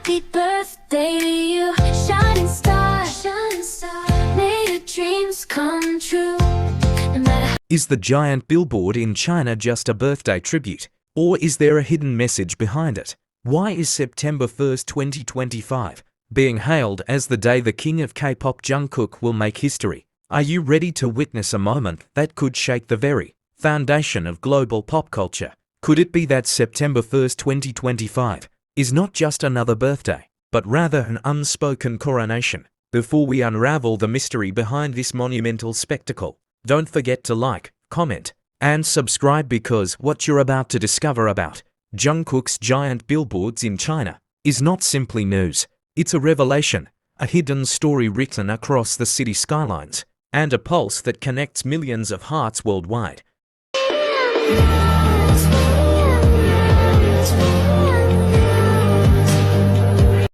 Happy birthday to you, shining star, shining star. May your dreams come true. No matter. Is the giant billboard in China just a birthday tribute? Or is there a hidden message behind it? Why is September 1st, 2025 being hailed as the day the king of K-pop Jungkook will make history? Are you ready to witness a moment that could shake the very foundation of global pop culture? Could it be that September 1st, 2025 is not just another birthday, but rather an unspoken coronation? Before we unravel the mystery behind this monumental spectacle, don't forget to like, comment, and subscribe, because what you're about to discover about Jungkook's giant billboards in China is not simply news. It's a revelation, a hidden story written across the city skylines, and a pulse that connects millions of hearts worldwide.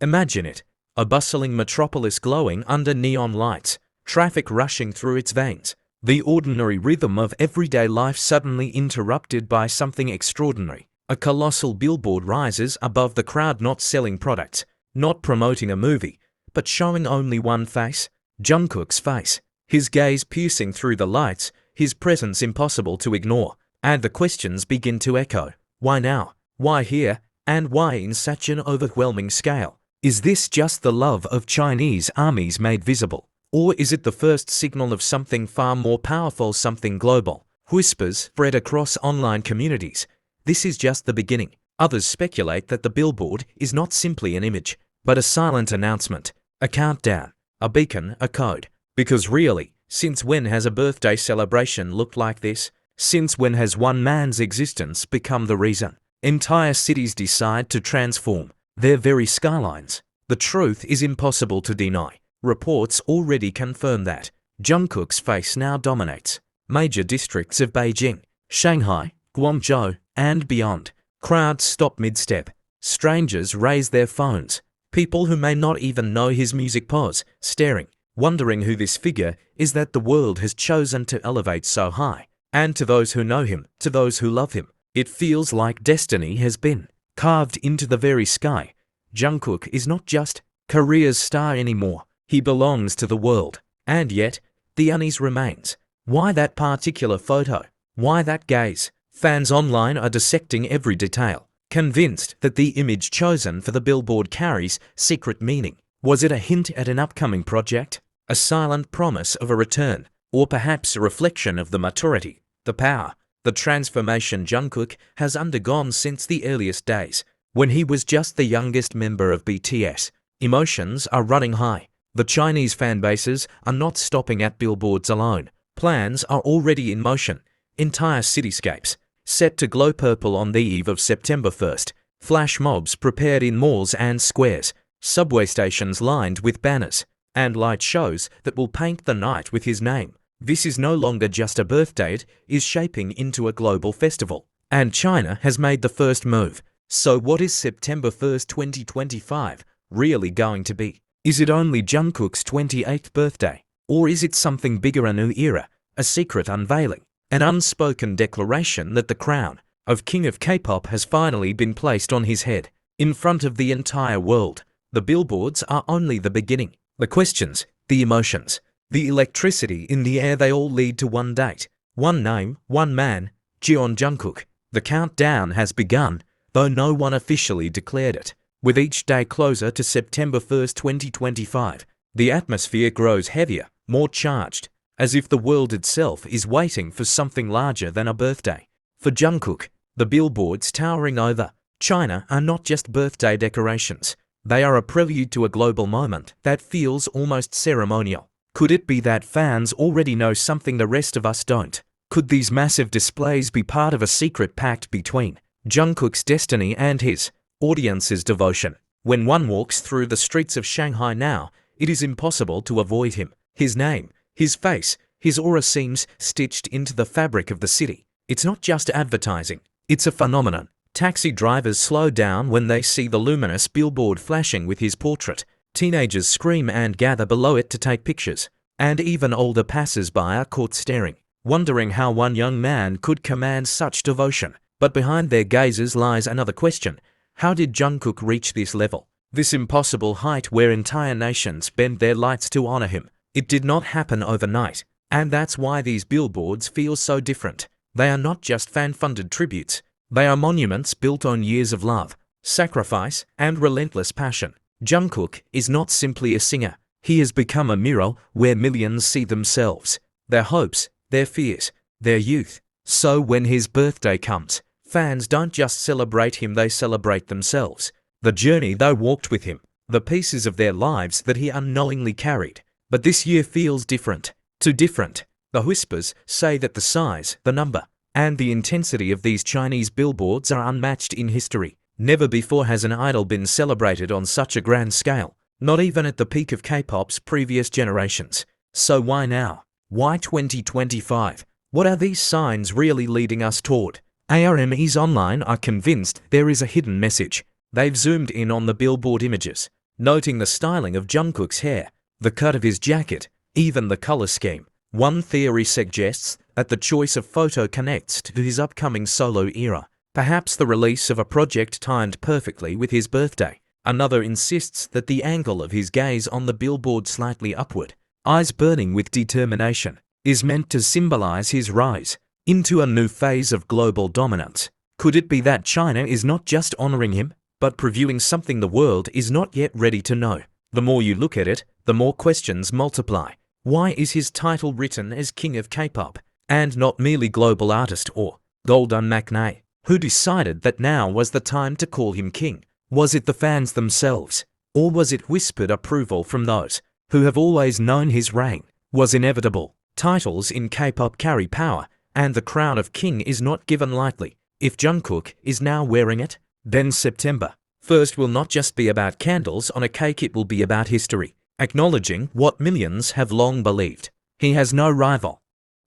Imagine it, a bustling metropolis glowing under neon lights, traffic rushing through its veins, the ordinary rhythm of everyday life suddenly interrupted by something extraordinary. A colossal billboard rises above the crowd, not selling products, not promoting a movie, but showing only one face, Jungkook's face, his gaze piercing through the lights, his presence impossible to ignore. And the questions begin to echo. Why now? Why here? And why in such an overwhelming scale? Is this just the love of Chinese armies made visible? Or is it the first signal of something far more powerful, something global? Whispers spread across online communities. This is just the beginning. Others speculate that the billboard is not simply an image, but a silent announcement, a countdown, a beacon, a code. Because really, since when has a birthday celebration looked like this? Since when has one man's existence become the reason entire cities decide to transform their very skylines? The truth is impossible to deny. Reports already confirm that Jungkook's face now dominates major districts of Beijing, Shanghai, Guangzhou, and beyond. Crowds stop mid-step. Strangers raise their phones. People who may not even know his music pause, staring, wondering who this figure is that the world has chosen to elevate so high. And to those who know him, to those who love him, it feels like destiny has been carved into the very sky. Jungkook is not just Korea's star anymore. He belongs to the world. And yet, the unease remains. Why that particular photo? Why that gaze? Fans online are dissecting every detail, convinced that the image chosen for the billboard carries secret meaning. Was it a hint at an upcoming project? A silent promise of a return? Or perhaps a reflection of the maturity, the power, the transformation Jungkook has undergone since the earliest days, when he was just the youngest member of BTS? Emotions are running high. The Chinese fan bases are not stopping at billboards alone. Plans are already in motion. Entire cityscapes set to glow purple on the eve of September 1st. Flash mobs prepared in malls and squares. Subway stations lined with banners. And light shows that will paint the night with his name. This is no longer just a birthday, it is shaping into a global festival. And China has made the first move. So what is September 1st, 2025 really going to be? Is it only Jungkook's 28th birthday? Or is it something bigger, a new era, a secret unveiling, an unspoken declaration that the crown of King of K-pop has finally been placed on his head, in front of the entire world? The billboards are only the beginning. The questions, the emotions, the electricity in the air, they all lead to one date, one name, one man, Jungkook. The countdown has begun, though no one officially declared it. With each day closer to September 1st, 2025, the atmosphere grows heavier, more charged, as if the world itself is waiting for something larger than a birthday. For Jungkook, the billboards towering over China are not just birthday decorations. They are a prelude to a global moment that feels almost ceremonial. Could it be that fans already know something the rest of us don't? Could these massive displays be part of a secret pact between Jungkook's destiny and his audience's devotion? When one walks through the streets of Shanghai now, it is impossible to avoid him. His name, his face, his aura seems stitched into the fabric of the city. It's not just advertising, it's a phenomenon. Taxi drivers slow down when they see the luminous billboard flashing with his portrait. Teenagers scream and gather below it to take pictures. And even older passers-by are caught staring, wondering how one young man could command such devotion. But behind their gazes lies another question. How did Jungkook reach this level? This impossible height where entire nations bend their lights to honor him. It did not happen overnight, and that's why these billboards feel so different. They are not just fan-funded tributes. They are monuments built on years of love, sacrifice, and relentless passion. Jungkook is not simply a singer. He has become a mirror where millions see themselves, their hopes, their fears, their youth. So when his birthday comes, fans don't just celebrate him, they celebrate themselves. The journey they walked with him, the pieces of their lives that he unknowingly carried. But this year feels different. Too different. The whispers say that the size, the number, and the intensity of these Chinese billboards are unmatched in history. Never before has an idol been celebrated on such a grand scale, not even at the peak of K-pop's previous generations. So why now? Why 2025? What are these signs really leading us toward? ARMYs online are convinced there is a hidden message. They've zoomed in on the billboard images, noting the styling of Jungkook's hair, the cut of his jacket, even the color scheme. One theory suggests that the choice of photo connects to his upcoming solo era, perhaps the release of a project timed perfectly with his birthday. Another insists that the angle of his gaze on the billboard slightly upward, eyes burning with determination, is meant to symbolize his rise into a new phase of global dominance. Could it be that China is not just honoring him, but previewing something the world is not yet ready to know? The more you look at it, the more questions multiply. Why is his title written as King of K-pop, and not merely Global Artist or Golden Matinee? Who decided that now was the time to call him king? Was it the fans themselves? Or was it whispered approval from those who have always known his reign was inevitable? Titles in K-pop carry power, and the crown of king is not given lightly. If Jungkook is now wearing it, then September 1st will not just be about candles on a cake, it will be about history, acknowledging what millions have long believed. He has no rival.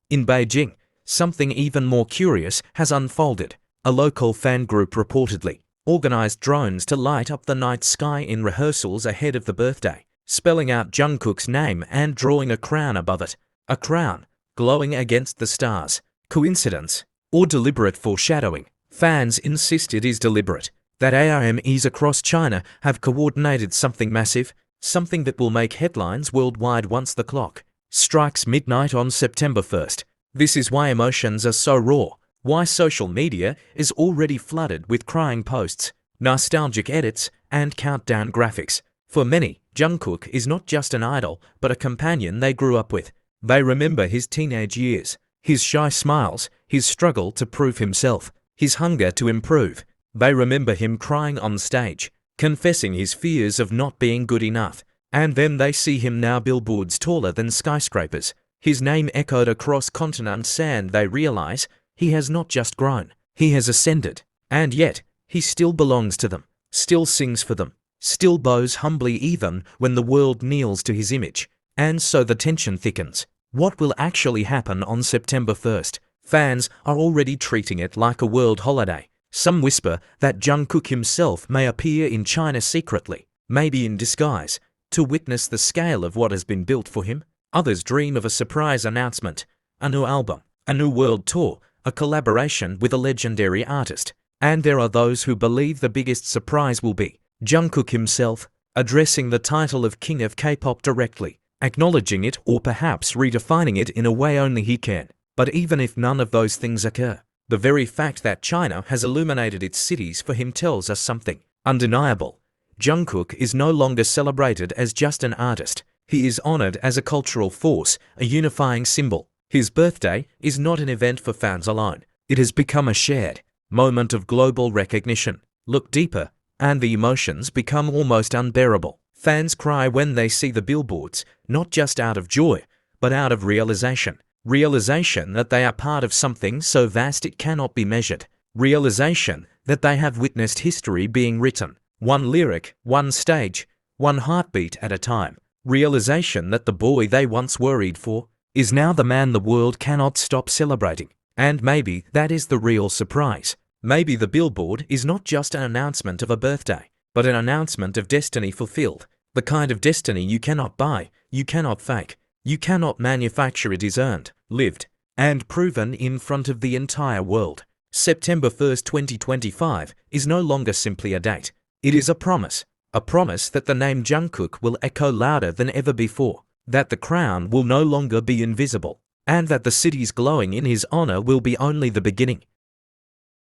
In Beijing, something even more curious has unfolded. A local fan group reportedly organized drones to light up the night sky in rehearsals ahead of the birthday, spelling out Jungkook's name and drawing a crown above it. A crown, glowing against the stars. Coincidence? Or deliberate foreshadowing? Fans insist it is deliberate, that ARMYs across China have coordinated something massive, something that will make headlines worldwide once the clock strikes midnight on September 1st. This is why emotions are so raw, why social media is already flooded with crying posts, nostalgic edits, and countdown graphics. For many, Jungkook is not just an idol, but a companion they grew up with. They remember his teenage years, his shy smiles, his struggle to prove himself, his hunger to improve. They remember him crying on stage, confessing his fears of not being good enough. And then they see him now billboards taller than skyscrapers, his name echoed across continents, and they realize he has not just grown, he has ascended. And yet, he still belongs to them, still sings for them, still bows humbly even when the world kneels to his image. And so the tension thickens. What will actually happen on September 1st? Fans are already treating it like a world holiday. Some whisper that Jungkook himself may appear in China secretly, maybe in disguise, to witness the scale of what has been built for him. Others dream of a surprise announcement, a new album, a new world tour, a collaboration with a legendary artist. And there are those who believe the biggest surprise will be Jungkook himself, addressing the title of King of K-pop directly, acknowledging it or perhaps redefining it in a way only he can. But even if none of those things occur, the very fact that China has illuminated its cities for him tells us something undeniable. Jungkook is no longer celebrated as just an artist. He is honored as a cultural force, a unifying symbol. His birthday is not an event for fans alone. It has become a shared moment of global recognition. Look deeper, and the emotions become almost unbearable. Fans cry when they see the billboards, not just out of joy, but out of realization. Realization that they are part of something so vast it cannot be measured. Realization that they have witnessed history being written, one lyric, one stage, one heartbeat at a time. Realization that the boy they once worried for is now the man the world cannot stop celebrating. And maybe that is the real surprise. Maybe the billboard is not just an announcement of a birthday, but an announcement of destiny fulfilled. The kind of destiny you cannot buy, you cannot fake. You cannot manufacture. It is earned, lived, and proven in front of the entire world. September 1st, 2025 is no longer simply a date. It is a promise A promise that the name Jungkook will echo louder than ever before, that the crown will no longer be invisible, and that the cities glowing in his honor will be only the beginning.